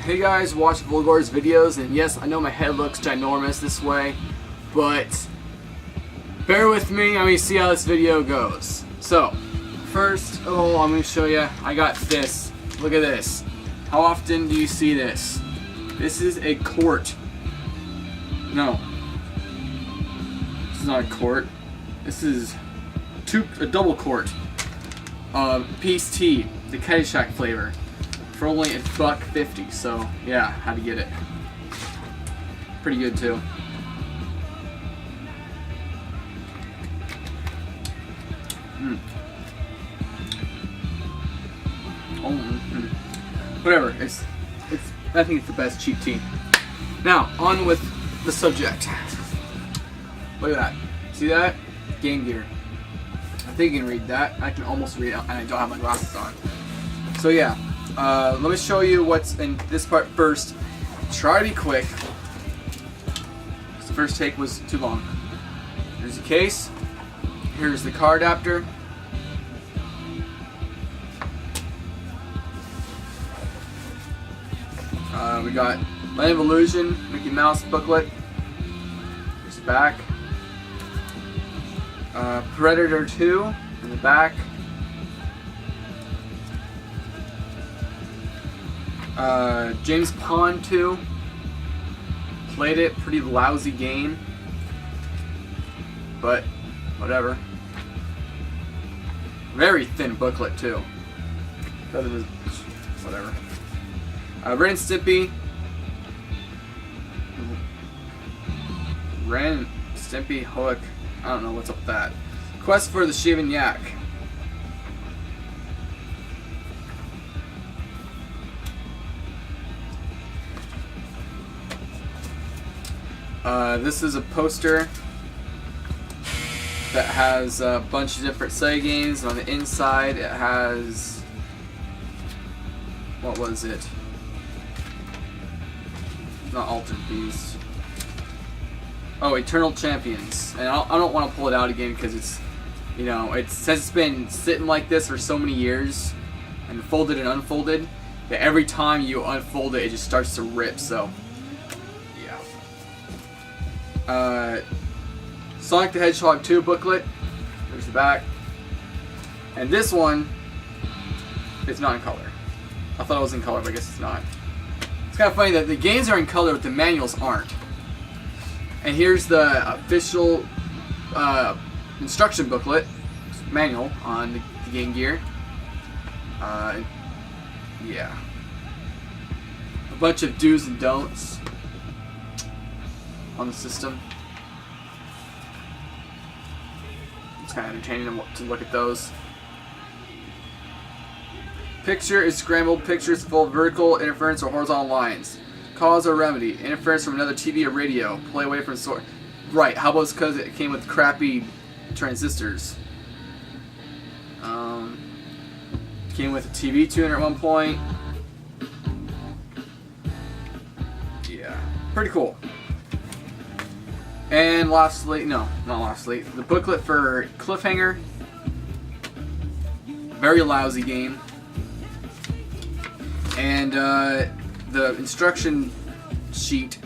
Hey guys, watch Volgor's videos, and yes, I know my head looks ginormous this way, but bear with me, I'm going to see how this video goes. So, first, I'm going to show you, I got this. Look at this. How often do you see this? This is a quart. No. This is not a quart. This is a double quart of Peace Tea, the Caddyshack flavor, for only $1.50. So yeah, had to get it. Pretty good too. Whatever. I think it's the best cheap tea. Now on with the subject. Look at that. See that? Game Gear. I think you can read that. I can almost read it, and I don't have my glasses on. So yeah, let me show you what's in this part first. Try to be quick. The first take was too long. Here's the case. Here's the car adapter. We got Land of Illusion, Mickey Mouse booklet. Here's the back. Predator 2 in the back. James Pond 2. Played it, pretty lousy game, but whatever. Very thin booklet too. Whatever. Ren and Stimpy. Ren, Stimpy, Hook. I don't know what's up with that. Quest for the Shaven Yak. This is a poster that has a bunch of different Sega games, and on the inside it has, what was it? Not Altered Beast. Oh, Eternal Champions. And I don't want to pull it out again because it's, you know, since it's been sitting like this for so many years and folded and unfolded, that every time you unfold it, it just starts to rip. So, yeah. Sonic the Hedgehog 2 booklet. There's the back. And this one is not in color. I thought it was in color, but I guess it's not. It's kind of funny that the games are in color, but the manuals aren't. And here's the official instruction booklet, manual on the Game Gear. Yeah. A bunch of do's and don'ts on the system. It's kind of entertaining to look at those. Picture is scrambled. Pictures full of vertical interference or horizontal lines. Cause or remedy. Interference from another TV or radio. Play away from source. Right, how about it's because it came with crappy transistors. Came with a TV tuner at one point. Yeah, pretty cool. And lastly, no, not lastly, the booklet for Cliffhanger. Very lousy game. And the instruction sheet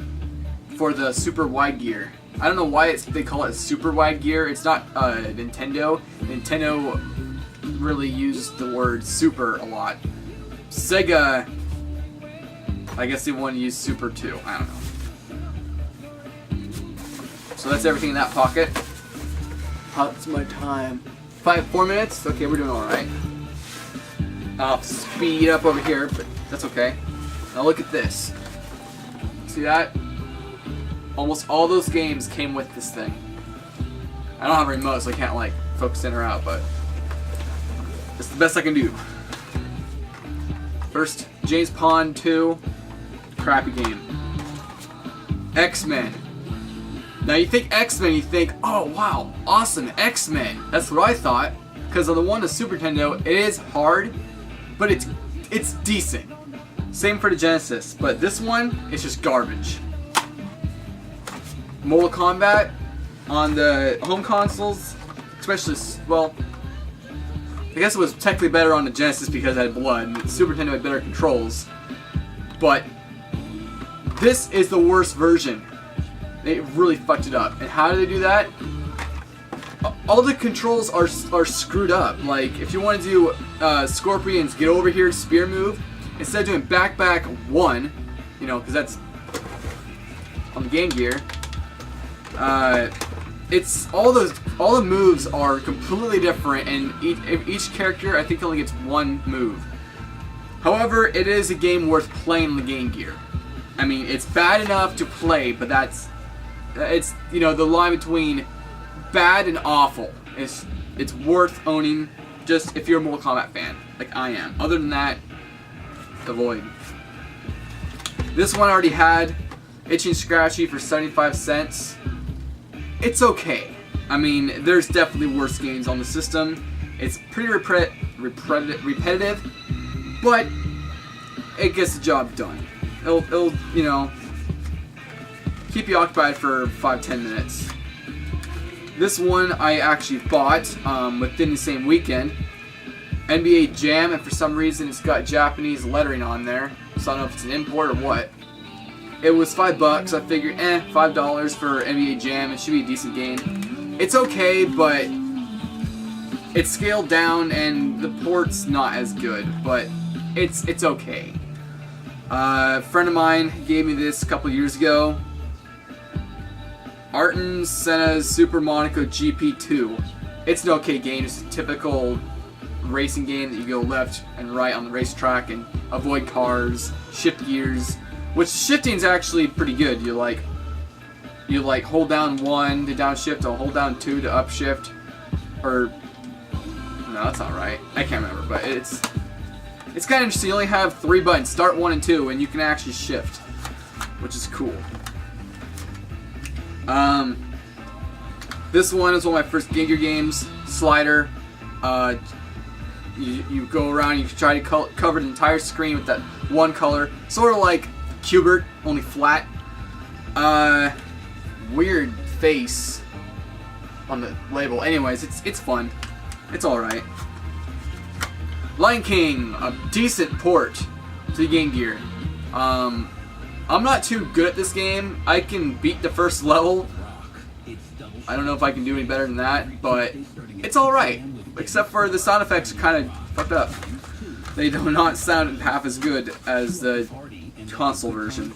for the super wide gear. I don't know why they call it super wide gear. It's not Nintendo. Nintendo really used the word super a lot. Sega, I guess they want to use super too. I don't know. So that's everything in that pocket. How's my time? 4 minutes? Okay, we're doing alright. I'll speed up over here, but that's okay. Now look at this. See that? Almost all those games came with this thing. I don't have a remote, so I can't like focus in or out, but it's the best I can do. First, James Pond 2, crappy game. X-Men. Now you think X-Men, you think, oh wow, awesome, X-Men. That's what I thought, because on the one to Super Nintendo, it is hard, but it's decent. Same for the Genesis, but this one is just garbage. Mortal Kombat on the home consoles, especially, well, I guess it was technically better on the Genesis because it had blood, and the Super Nintendo had better controls, but This is the worst version. They really fucked it up. And how do they do that? All the controls are screwed up. Like, if you want to do Scorpion's get over here spear move, instead of doing back 1, you know, because that's on the Game Gear, it's all the moves are completely different, and each character I think only gets one move. However, it is a game worth playing on the Game Gear. I mean, it's bad enough to play, but it's you know, the line between bad and awful. It's worth owning just if you're a Mortal Kombat fan, like I am. Other than that, avoid. This one I already had. Itchy and Scratchy for 75 cents. It's okay. I mean, there's definitely worse games on the system. It's pretty repetitive, but it gets the job done. It'll you know, keep you occupied for 5-10 minutes. This one I actually bought within the same weekend. NBA Jam, and for some reason it's got Japanese lettering on there, so I don't know if it's an import or what. It was $5. I figured, $5 for NBA Jam, it should be a decent game. It's okay, but it's scaled down and the port's not as good, but it's okay. A friend of mine gave me this a couple years ago. Ayrton Senna's Super Monaco GP2. It's an okay game. It's a typical racing game that you go left and right on the racetrack and avoid cars, shift gears, which shifting is actually pretty good. You hold down 1 to downshift, or hold down 2 to upshift, or no, that's not right. I can't remember, but it's kind of interesting. You only have 3 buttons, start 1 and 2, and you can actually shift, which is cool. This one is one of my first Game Gear games. Slider. You go around, you try to cover the entire screen with that one color, sort of like Cubert, only flat. Weird face on the label. Anyways, it's fun. It's all right. Lion King, a decent port to the Game Gear. I'm not too good at this game. I can beat the first level. I don't know if I can do any better than that, but it's alright. Except for the sound effects are kind of fucked up. They do not sound half as good as the console version.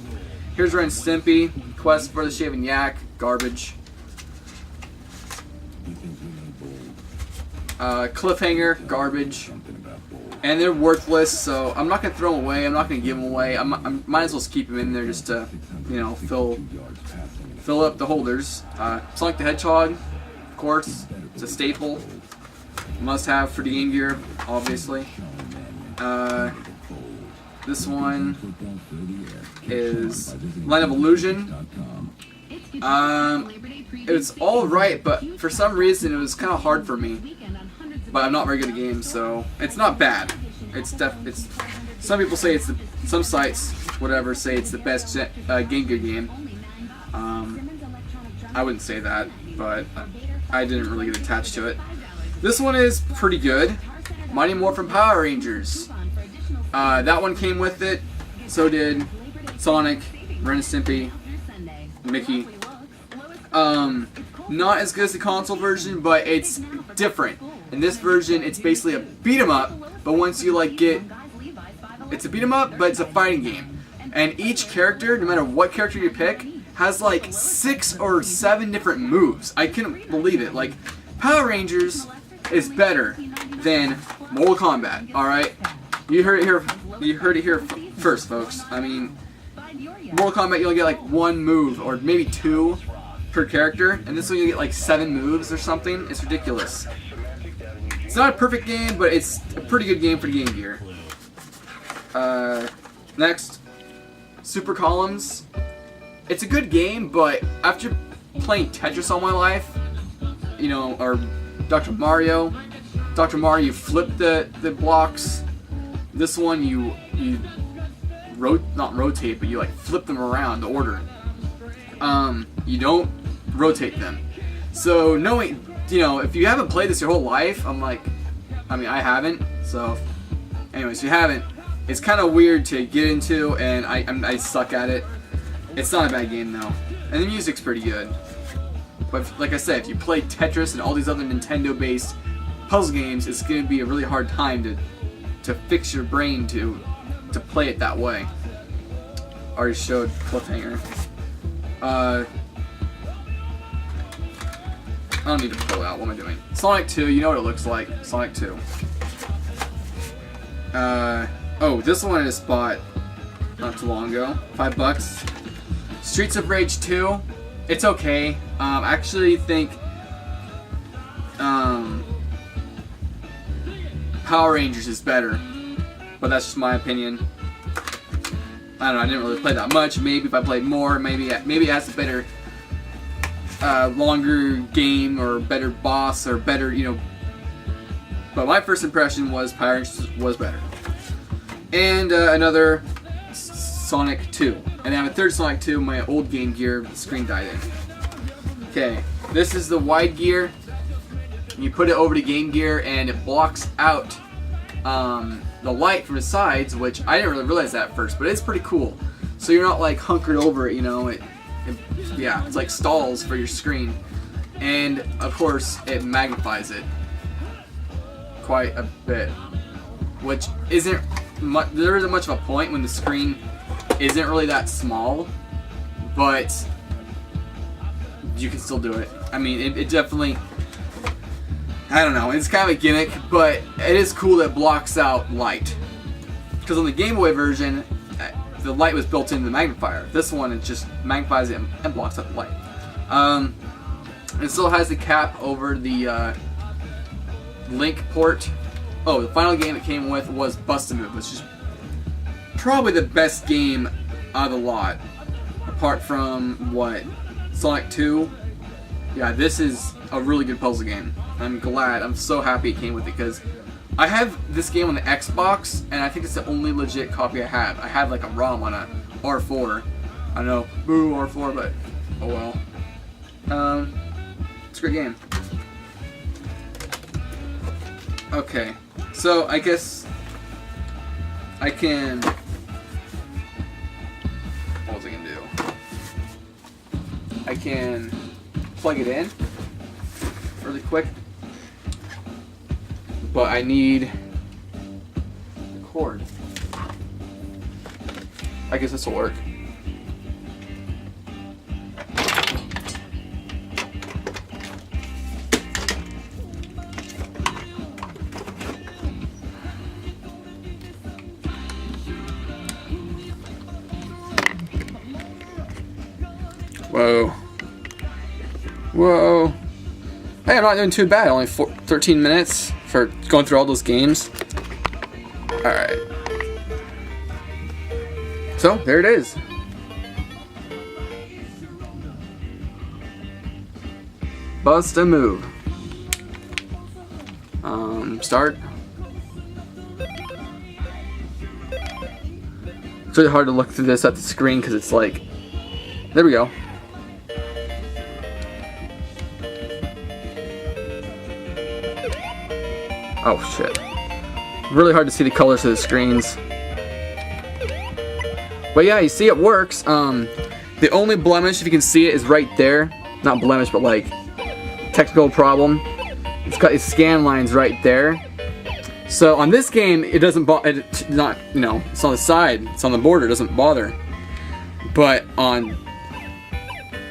Here's Ren and Stimpy, Quest for the Shaven Yak, garbage. Cliffhanger, garbage. And they're worthless, so I'm not going to throw them away. I'm not going to give them away. I might as well keep them in there just to, you know, fill up the holders. Sonic the Hedgehog, of course, it's a staple. Must have for the Game Gear, obviously. This one is Line of Illusion. It's alright, but for some reason it was kind of hard for me. But I'm not very good at games, so it's not bad. It's some people say it's some sites, whatever, say it's the best Game Gear game. I wouldn't say that, but I didn't really get attached to it. This one is pretty good. Mighty Morphin Power Rangers. That one came with it. So did Sonic, Ren and Stimpy, Mickey. Not as good as the console version, but it's different. In this version, it's basically a beat 'em up, but once you it's a beat 'em up, but it's a fighting game. And each character, no matter what character you pick, has like 6 or 7 different moves. I couldn't believe it. Like, Power Rangers is better than Mortal Kombat. All right, you heard it here. You heard it here first, folks. I mean, Mortal Kombat, you only get like 1 move or maybe 2 per character, and this one you get like 7 moves or something. It's ridiculous. It's not a perfect game, but it's a pretty good game for the Game Gear. Next, Super Columns. It's a good game, but after playing Tetris all my life, you know, or Dr. Mario, you flip the blocks. This one you not rotate, but you like flip them around the order. You don't rotate them. So knowing, you know, if you haven't played this your whole life, I haven't. So, anyways, if you haven't, it's kind of weird to get into, and I suck at it. It's not a bad game though, and the music's pretty good. But like I said, if you play Tetris and all these other Nintendo-based puzzle games, it's going to be a really hard time to fix your brain to play it that way. Already showed Cliffhanger. I don't need to pull it out. What am I doing? Sonic 2. You know what it looks like. Sonic 2. Oh, this one I just bought not too long ago. $5. Streets of Rage 2. It's okay. I actually think Power Rangers is better, but that's just my opinion. I don't know. I didn't really play that much. Maybe if I played more, maybe it has a better, longer game or better boss or better, you know. But my first impression was Power Rangers was better. And another Sonic 2. And I have a third Sonic 2, my old Game Gear, the screen died in. Okay, this is the wide gear. You put it over to Game Gear and it blocks out the light from the sides, which I didn't really realize that at first, but it's pretty cool. So you're not like hunkered over it, you know. Yeah, it's like stalls for your screen. And of course, it magnifies it quite a bit, which isn't much. There isn't much of a point when the screen isn't really that small, but you can still do it. I mean, it definitely, I don't know, it's kind of a gimmick, but it is cool that it blocks out light. Because on the Game Boy version, the light was built into the magnifier. This one, it just magnifies it and blocks out the light. It still has the cap over the Link port. Oh, the final game it came with was Bust-A-Move, which is probably the best game out of the lot. Apart from, what, Sonic 2? Yeah, this is a really good puzzle game. I'm so happy it came with it, because I have this game on the Xbox, and I think it's the only legit copy I have. I have like a ROM on a R4. I know, boo R4, but oh well. It's a great game. Okay, so I guess I can. What was I gonna do? I can plug it in really quick, but I need the cord. I guess this will work. Whoa. Whoa. Hey, I'm not doing too bad. Only 13 minutes for going through all those games. Alright. So, there it is. Bust-A-Move. Start. It's really hard to look through this at the screen because it's like... There we go. Oh shit. Really hard to see the colors of the screens. But yeah, you see it works. The only blemish, if you can see it, is right there. Not blemish, but like technical problem. It's got its scan lines right there. So on this game, it doesn't it's not, you know, it's on the side, it's on the border, it doesn't bother. But on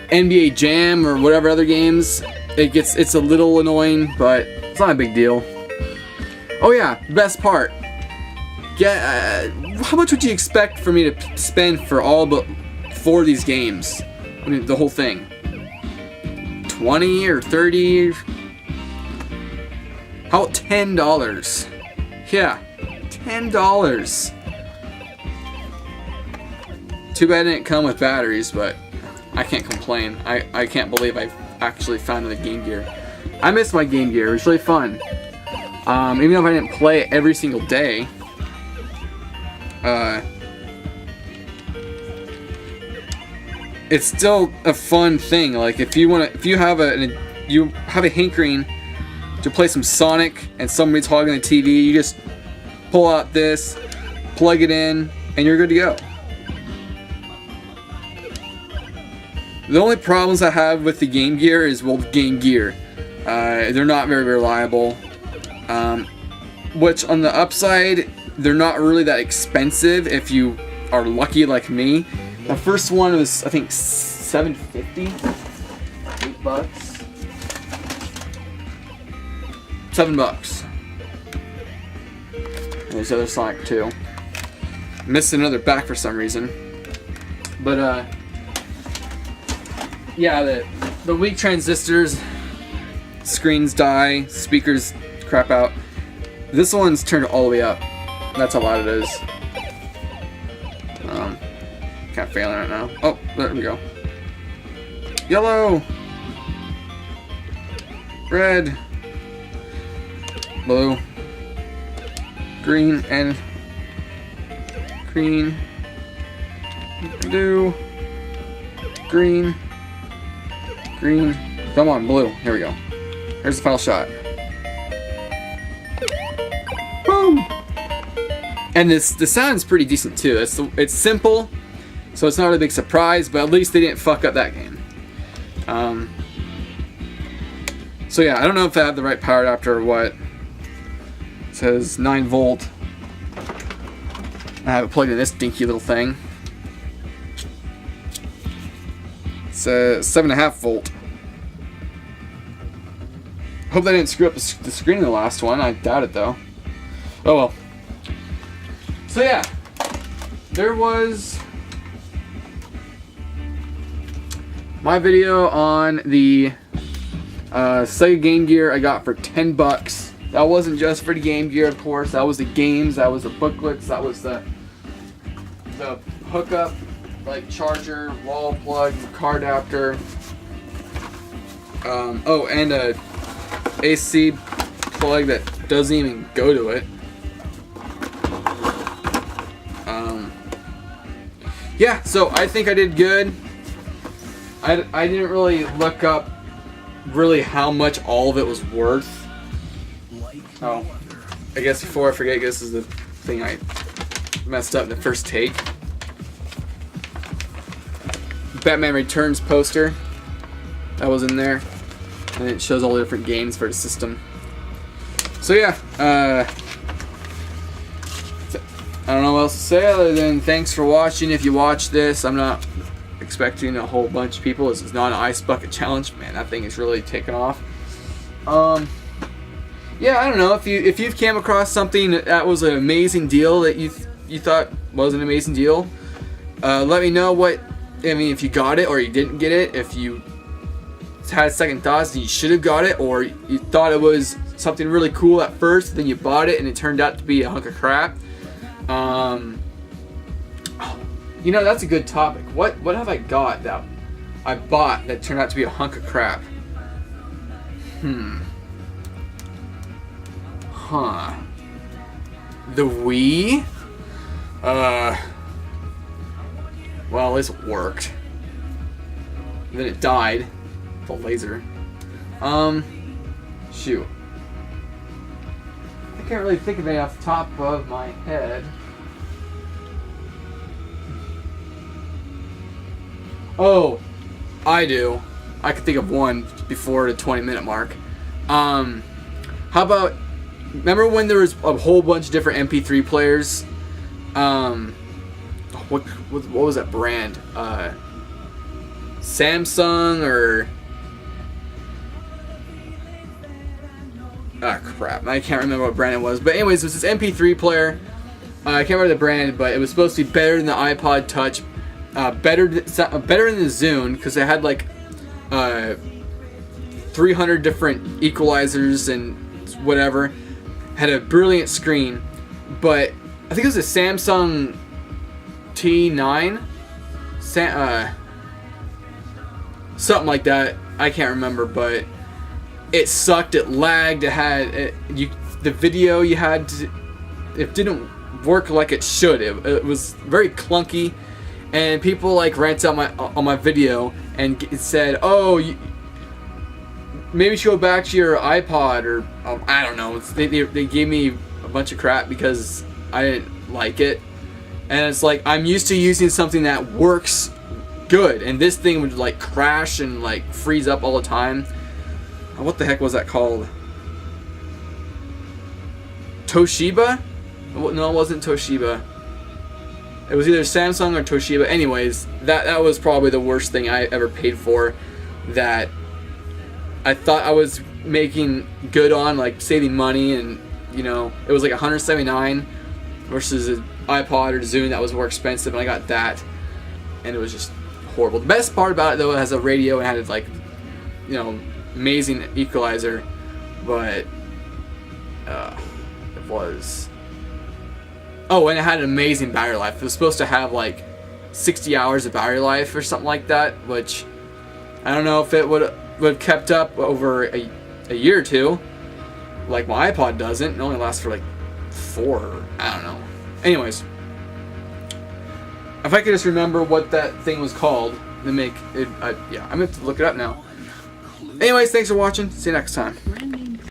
NBA Jam or whatever other games, it's a little annoying, but it's not a big deal. Oh yeah, best part. How much would you expect for me to spend for all but 4 of these games? I mean, the whole thing. 20 or 30? How about $10? Yeah, $10. Too bad it didn't come with batteries, but I can't complain. I can't believe I've actually found the Game Gear. I miss my Game Gear. It was really fun. Even if I didn't play it every single day, it's still a fun thing. Like if you have a hankering to play some Sonic and somebody's hogging the TV, you just pull out this, plug it in, and you're good to go. The only problems I have with the Game Gear is, well, Game Gear. They're not very reliable. Which on the upside, they're not really that expensive if you are lucky like me. The first one was, I think, $7.50. $8. $7. There's the other Sonic 2. Missing another back for some reason. But yeah, the weak transistors, screens die, speakers crap out. This one's turned all the way up. That's how loud it is. Kind of failing right now. Oh, there we go. Yellow, red, blue, green, and green, blue, green, green. Come on, blue. Here we go. Here's the final shot. Boom! And the sound's pretty decent too. It's simple, so it's not a big surprise, but at least they didn't fuck up that game. So yeah, I don't know if I have the right power adapter or what. It says 9 volt. I have it plugged in this dinky little thing. It's 7.5 volt. Hope they didn't screw up the screen in the last one. I doubt it though. Oh well. So yeah, there was my video on the Sega Game Gear I got for $10. That wasn't just for the Game Gear, of course. That was the games. That was the booklets. That was the hookup, like charger, wall plug, car adapter. Oh, and a AC plug that doesn't even go to it. Yeah, so I think I did good. I didn't really look up really how much all of it was worth. Oh, I guess before I forget, this is the thing I messed up in the first take. Batman Returns poster that was in there, and it shows all the different games for the system. So yeah, I don't know what else to say other than thanks for watching. If you watch this, I'm not expecting a whole bunch of people. This is not an ice bucket challenge. Man, that thing is really taking off. Yeah, I don't know, if you've came across something that was an amazing deal that you thought was an amazing deal, let me know if you got it or you didn't get it. If you had second thoughts and you should have got it, or you thought it was something really cool at first, then you bought it and it turned out to be a hunk of crap. You know, that's a good topic. What have I got that I bought that turned out to be a hunk of crap? The Wii? Well, at least it worked. And then it died. The laser. Shoot. I can't really think of it off the top of my head. Oh, I do. I could think of one before the 20-minute mark. How about, remember when there was a whole bunch of different MP3 players? What was that brand? Samsung or... Ah, crap. I can't remember what brand it was. But anyways, it was this MP3 player. I can't remember the brand, but it was supposed to be better than the iPod Touch. Better than the Zune, because it had like 300 different equalizers and whatever. Had a brilliant screen, but I think it was a Samsung T9, something like that. I can't remember, but it sucked. It lagged. It had the video you had to, it didn't work like it should. It was very clunky. And people like ranted on my video and said, "Oh, maybe you should go back to your iPod," or I don't know. They gave me a bunch of crap because I didn't like it. And it's like, I'm used to using something that works good, and this thing would like crash and like freeze up all the time. What the heck was that called? Toshiba? No, it wasn't Toshiba. It was either Samsung or Toshiba. Anyways, that was probably the worst thing I ever paid for. That I thought I was making good on, like saving money, and you know, it was like $179 versus an iPod or Zune that was more expensive, and I got that, and it was just horrible. The best part about it though, it has a radio and had like, you know, amazing equalizer, but it was. Oh, and it had an amazing battery life. It was supposed to have like 60 hours of battery life or something like that, which I don't know if it would have kept up over a year or two, like my iPod doesn't. It only lasts for like 4. I don't know. Anyways, if I could just remember what that thing was called, to make it. Yeah, I'm gonna have to look it up now. Anyways, thanks for watching. See you next time.